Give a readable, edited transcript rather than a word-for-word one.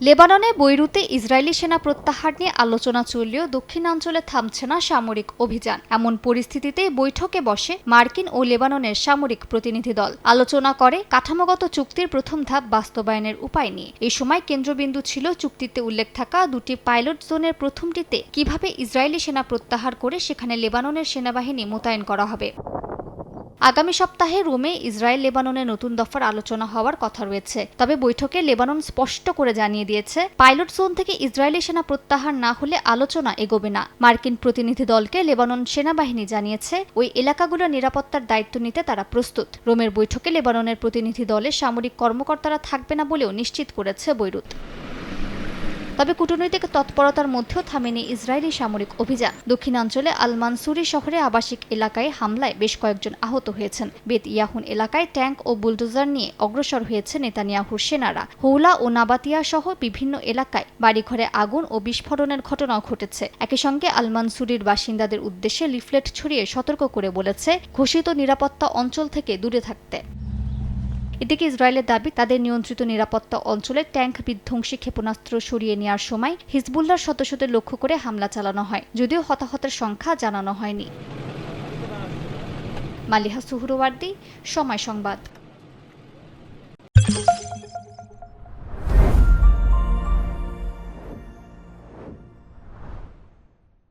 লেবাননে বৈরুতে ইসরায়েলি সেনা প্রত্যাহার নিয়ে আলোচনা চললেও দক্ষিণাঞ্চলে থামছে না সামরিক অভিযান। এমন পরিস্থিতিতে বৈঠকে বসে মার্কিন ও লেবাননের সামরিক প্রতিনিধি দল। আলোচনা করে কাঠামোগত চুক্তির প্রথম ধাপ বাস্তবায়নের উপায় নিয়ে। এই সময় কেন্দ্রবিন্দু ছিল চুক্তিতে উল্লেখ থাকা দুটি পাইলট জোনের প্রথমটিতে কিভাবে ইসরায়েলি সেনা প্রত্যাহার করে সেখানে লেবাননের সেনাবাহিনী মোতায়েন করা হবে। আগামী সপ্তাহে রোমে ইসরায়েল লেবাননের নতুন দফার আলোচনা হওয়ার কথা রয়েছে। তবে বৈঠকে লেবানন স্পষ্ট করে জানিয়ে দিয়েছে, পাইলট জোন থেকে ইসরায়েলি সেনা প্রত্যাহার না হলে আলোচনা এগোবে না। মার্কিন প্রতিনিধি দলকে লেবানন সেনাবাহিনী জানিয়েছে ওই এলাকাগুলোর নিরাপত্তার দায়িত্ব নিতে তারা প্রস্তুত। রোমের বৈঠকে লেবাননের প্রতিনিধি দলে সামরিক কর্মকর্তারা থাকবে না বলেও নিশ্চিত করেছে বৈরুত। তবে কূটনৈতিক তৎপরতার মধ্যেও থামেনি ইসরায়েলি সামরিক অভিযান। দক্ষিণাঞ্চলে আল মানসুরি শহরে আবাসিক এলাকায় হামলায় বেশ কয়েকজন আহত হয়েছেন। বেত ইয়াহুন এলাকায় ট্যাঙ্ক ও বুলডোজার নিয়ে অগ্রসর হয়েছে নেতানিয়াহুর সেনারা। হৌলা ও নাবাতিয়া সহ বিভিন্ন এলাকায় বাড়িঘরে আগুন ও বিস্ফোরণের ঘটনাও ঘটেছে। একই সঙ্গে আল মানসুরির বাসিন্দাদের উদ্দেশ্যে লিফলেট ছড়িয়ে সতর্ক করে বলেছে ঘোষিত নিরাপত্তা অঞ্চল থেকে দূরে থাকতে। এদিকে ইসরায়েলের দাবি, তাদের নিয়ন্ত্রিত নিরাপত্তা অঞ্চলে ট্যাঙ্ক বিধ্বংসী ক্ষেপণাস্ত্র সরিয়ে নেওয়ার সময় হিজবুল্লাহর সদস্যদের লক্ষ্য করে হামলা চালানো হয়, যদিও হতাহতের সংখ্যা জানানো হয়নি। মালিহা সুহরওয়ার্দী, সময় সংবাদ।